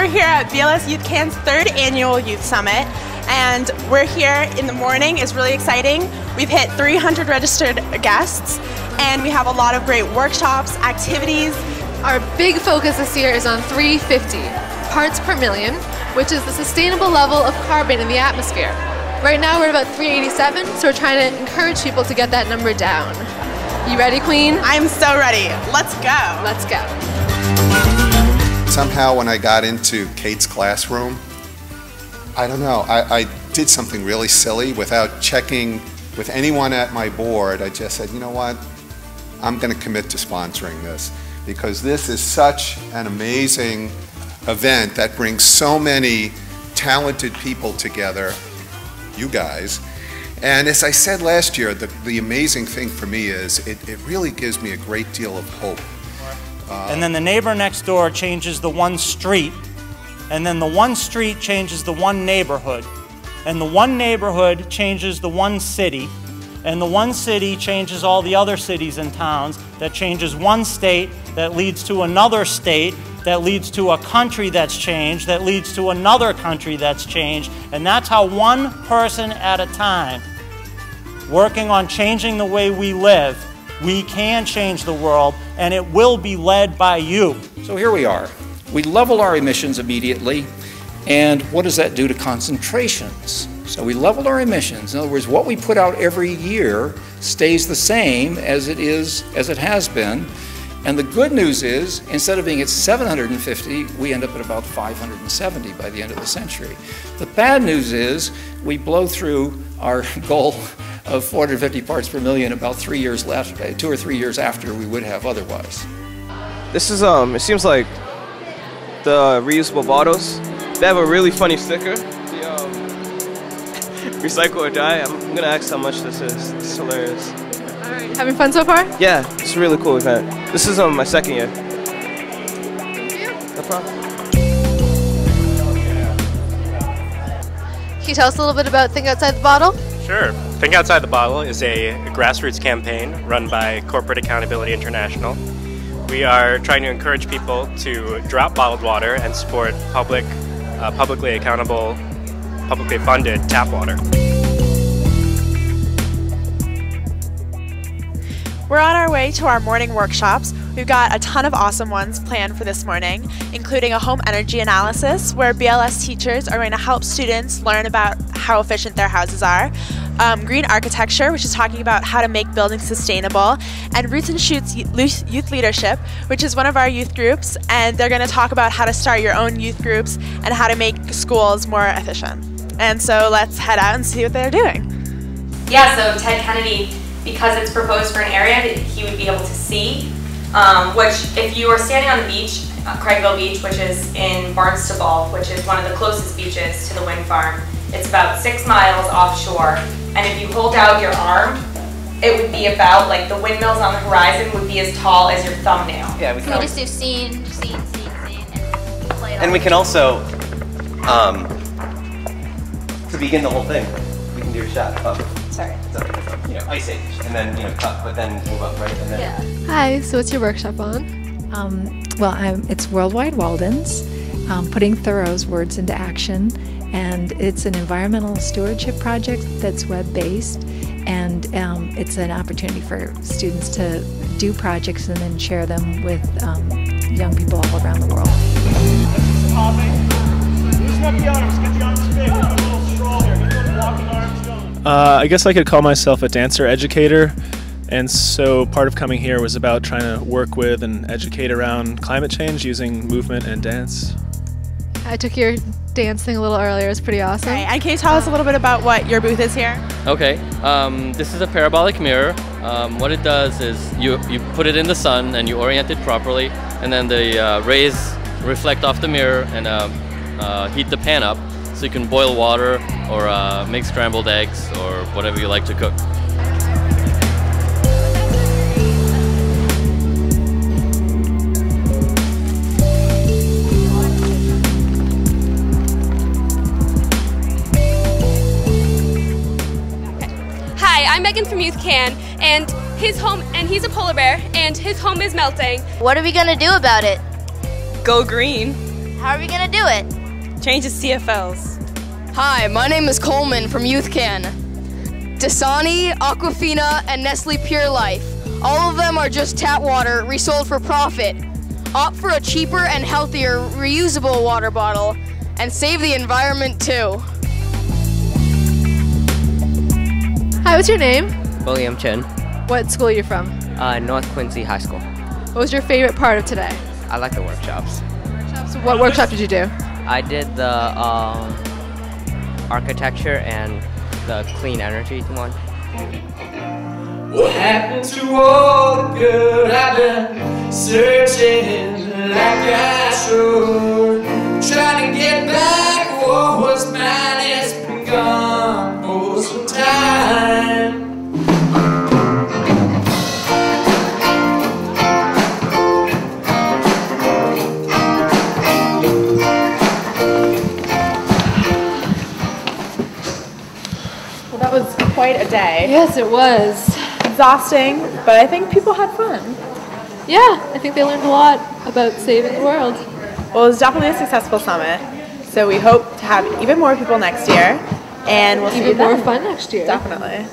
we're here at BLS Youth CAN's 3rd Annual Youth Summit, and we're here in the morning. It's really exciting. We've hit 300 registered guests, and we have a lot of great workshops, activities. Our big focus this year is on 350 parts per million, which is the sustainable level of carbon in the atmosphere. Right now we're at about 387, so we're trying to encourage people to get that number down. You ready, Queen? I'm so ready. Let's go. Let's go. Somehow when I got into Kate's classroom, I don't know, I did something really silly without checking with anyone at my board. I just said, you know what, I'm going to commit to sponsoring this because this is such an amazing event that brings so many talented people together, you guys. And as I said last year, the amazing thing for me is it really gives me a great deal of hope. And then the neighbor next door changes the one street, and then the one street changes the one neighborhood, and the one neighborhood changes the one city, and the one city changes all the other cities and towns, that changes one state, that leads to another state, that leads to a country that's changed, that leads to another country that's changed, and that's how one person at a time, working on changing the way we live, we can change the world, and it will be led by you. So here we are. We level our emissions immediately, and what does that do to concentrations? So we leveled our emissions. In other words, what we put out every year stays the same as it has been. And the good news is, instead of being at 750, we end up at about 570 by the end of the century. The bad news is, we blow through our goal of 450 parts per million about 3 years left, 2 or 3 years after we would have otherwise. This is, it seems like the reusable bottles. They have a really funny sticker. The, recycle or die. I'm gonna ask how much this is. It's hilarious. Alright, having fun so far? Yeah, it's a really cool event. This is my 2nd year. Thank you. No problem. Can you tell us a little bit about Think Outside the Bottle? Sure. Think Outside the Bottle is a grassroots campaign run by Corporate Accountability International. We are trying to encourage people to drop bottled water and support publicly accountable, publicly funded tap water. We're on our way to our morning workshops. We've got a ton of awesome ones planned for this morning, including a home energy analysis where BLS teachers are going to help students learn about how efficient their houses are, green architecture, which is talking about how to make buildings sustainable, and Roots and Shoots Youth Leadership, which is one of our youth groups, and they're going to talk about how to start your own youth groups and how to make schools more efficient. And so let's head out and see what they're doing. Yeah, so Ted Kennedy, because it's proposed for an area that he would be able to see, which if you are standing on the beach, Craigville Beach, which is in Barnstable, which is one of the closest beaches to the wind farm, it's about 6 miles offshore, and if you hold out your arm, it would be about, like, the windmills on the horizon would be as tall as your thumbnail. Yeah, we can just do scene, and play it and we can also, to begin the whole thing, we can do a shot of, Sorry. you know, Ice Age, and then, you know, cut, but then move up, right? And then, yeah. Hi, so what's your workshop on? It's Worldwide Waldens, putting Thoreau's words into action, and it's an environmental stewardship project that's web-based, and it's an opportunity for students to do projects and then share them with young people all around the world. I guess I could call myself a dancer educator, and so part of coming here was about trying to work with and educate around climate change using movement and dance. I took your dance thing a little earlier. It's pretty awesome. Okay, and can you tell us a little bit about what your booth is here? Okay, this is a parabolic mirror. What it does is you put it in the sun and you orient it properly, and then the rays reflect off the mirror and heat the pan up so you can boil water or make scrambled eggs or whatever you like to cook. Hi, I'm Megan from Youth CAN, and he's a polar bear, and his home is melting. What are we gonna do about it? Go green. How are we gonna do it? Change the CFLs. Hi, my name is Coleman from Youth CAN. Dasani, Aquafina, and Nestle Pure Life. All of them are just tap water resold for profit. Opt for a cheaper and healthier reusable water bottle and save the environment too. Hi, what's your name? William Chen, What school are you from? North Quincy High School. What was your favorite part of today? I like the workshops. So what workshop did you do? I did the architecture and the clean energy one. What happened to all the good I've been searching like I should? Trying to get back what was mine, it's been gone for some time. Well, that was quite a day. Yes, it was. Exhausting, but I think people had fun. Yeah, I think they learned a lot about saving the world. Well, it was definitely a successful summit, so we hope to have even more people next year, and we'll see you Even more then. fun next year. Definitely.